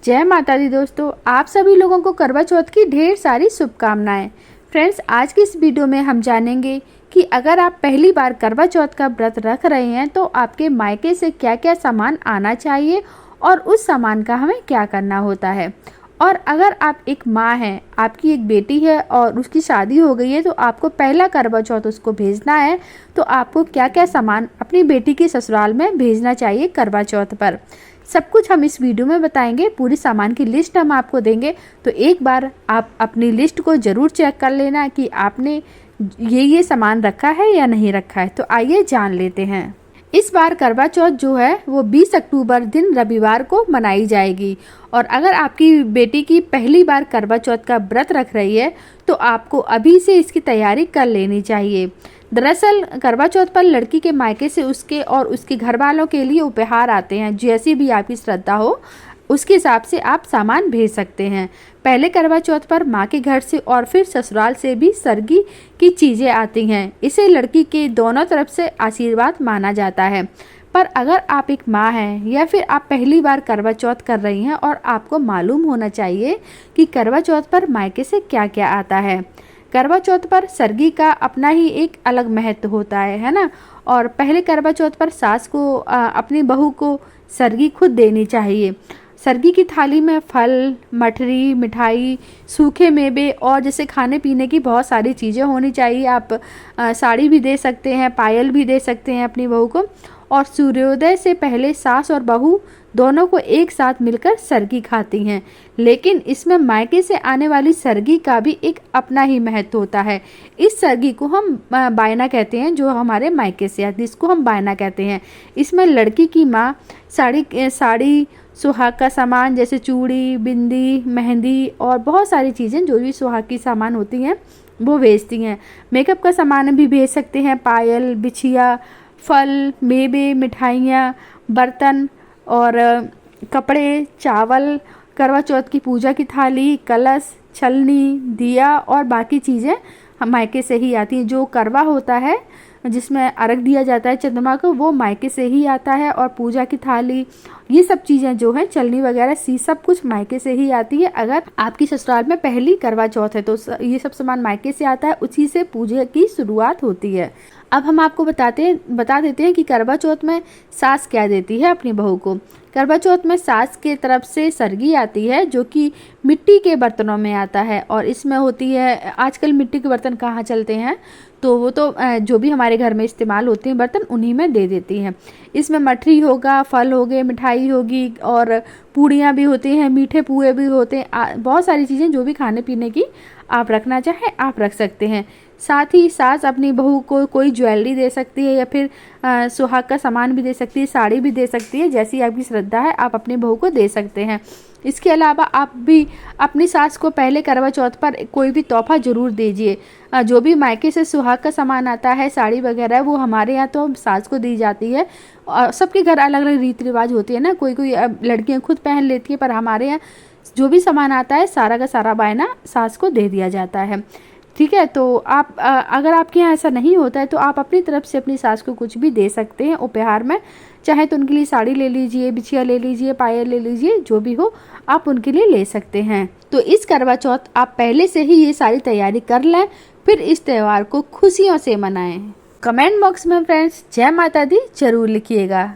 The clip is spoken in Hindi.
जय माता दी दोस्तों, आप सभी लोगों को करवा चौथ की ढेर सारी शुभकामनाएं। फ्रेंड्स, आज की इस वीडियो में हम जानेंगे कि अगर आप पहली बार करवा चौथ का व्रत रख रहे हैं तो आपके मायके से क्या क्या सामान आना चाहिए और उस सामान का हमें क्या करना होता है। और अगर आप एक माँ हैं, आपकी एक बेटी है और उसकी शादी हो गई है तो आपको पहला करवा चौथ उसको भेजना है, तो आपको क्या क्या सामान अपनी बेटी के ससुराल में भेजना चाहिए करवा चौथ पर, सब कुछ हम इस वीडियो में बताएंगे। पूरी सामान की लिस्ट हम आपको देंगे, तो एक बार आप अपनी लिस्ट को ज़रूर चेक कर लेना कि आपने ये सामान रखा है या नहीं रखा है। तो आइए जान लेते हैं। इस बार करवा चौथ जो है वो 20 अक्टूबर दिन रविवार को मनाई जाएगी। और अगर आपकी बेटी की पहली बार करवा चौथ का व्रत रख रही है तो आपको अभी से इसकी तैयारी कर लेनी चाहिए। दरअसल करवा चौथ पर लड़की के मायके से उसके और उसके घर वालों के लिए उपहार आते हैं। जैसी भी आपकी श्रद्धा हो उसके हिसाब से आप सामान भेज सकते हैं। पहले करवा चौथ पर माँ के घर से और फिर ससुराल से भी सरगी की चीज़ें आती हैं। इसे लड़की के दोनों तरफ से आशीर्वाद माना जाता है। पर अगर आप एक माँ हैं या फिर आप पहली बार करवा चौथ कर रही हैं और आपको मालूम होना चाहिए कि करवा चौथ पर मायके से क्या क्या आता है। करवा चौथ पर सरगी का अपना ही एक अलग महत्व होता है ना। और पहले करवा चौथ पर सास को अपनी बहू को सरगी खुद देनी चाहिए। सरगी की थाली में फल, मठरी, मिठाई, सूखे मेवे और जैसे खाने पीने की बहुत सारी चीज़ें होनी चाहिए। आप साड़ी भी दे सकते हैं, पायल भी दे सकते हैं अपनी बहू को। और सूर्योदय से पहले सास और बहू दोनों को एक साथ मिलकर सरगी खाती हैं। लेकिन इसमें मायके से आने वाली सरगी का भी एक अपना ही महत्व होता है। इस सरगी को हम बायना कहते हैं, जो हमारे मायके से आती है इसको हम बायना कहते हैं। इसमें लड़की की माँ साड़ी, सुहाग का सामान जैसे चूड़ी, बिंदी, मेहंदी और बहुत सारी चीज़ें जो भी सुहाग की सामान होती हैं वो भेजती हैं। मेकअप का सामान भी भेज सकते हैं, पायल, बिछिया, फल, मेवे, मिठाइयाँ, बर्तन और कपड़े, चावल, करवा चौथ की पूजा की थाली, कलश, छलनी, दिया और बाकी चीज़ें हम मायके से ही आती हैं। जो करवा होता है जिसमें अर्घ दिया जाता है चंद्रमा को, वो मायके से ही आता है। और पूजा की थाली, ये सब चीज़ें जो हैं, चलनी वगैरह सब कुछ मायके से ही आती है। अगर आपकी ससुराल में पहली करवा चौथ है तो ये सब सामान मायके से आता है, उसी से पूजा की शुरुआत होती है। अब हम आपको बता देते हैं कि करवा चौथ में सास क्या देती है अपनी बहू को। करवा चौथ में सास के तरफ से सरगी आती है जो कि मिट्टी के बर्तनों में आता है। और इसमें होती है, आजकल मिट्टी के बर्तन कहाँ चलते हैं, तो वो तो जो भी हमारे घर में इस्तेमाल होते हैं बर्तन उन्हीं में दे देती हैं। इसमें मठरी होगा, फल हो गए, मिठाई होगी और पूड़ियाँ भी होती हैं, मीठे पुए भी होते हैं। बहुत सारी चीज़ें जो भी खाने पीने की आप रखना चाहें आप रख सकते हैं। साथ ही सास अपनी बहू को कोई ज्वेलरी दे सकती है या फिर सुहाग का सामान भी दे सकती है, साड़ी भी दे सकती है। जैसी आपकी श्रद्धा है आप अपनी बहू को दे सकते हैं। इसके अलावा आप भी अपनी सास को पहले करवा चौथ पर कोई भी तोहफा ज़रूर दीजिए। जो भी मायके से सुहाग का सामान आता है, साड़ी वगैरह, वो हमारे यहाँ तो सास को दी जाती है। और सबके घर अलग अलग रीति रिवाज होती है ना, कोई लड़कियाँ खुद पहन लेती है, पर हमारे यहाँ जो भी सामान आता है सारा का सारा बायना सास को दे दिया जाता है। ठीक है, तो आप अगर आपके यहाँ ऐसा नहीं होता है तो आप अपनी तरफ से अपनी सास को कुछ भी दे सकते हैं उपहार में। चाहे तो उनके लिए साड़ी ले लीजिए, बिछिया ले लीजिए, पायल ले लीजिए, जो भी हो आप उनके लिए ले सकते हैं। तो इस करवा चौथ आप पहले से ही ये सारी तैयारी कर लें, फिर इस त्यौहार को खुशियों से मनाएं। कमेंट बॉक्स में फ्रेंड्स जय माता दी जरूर लिखिएगा।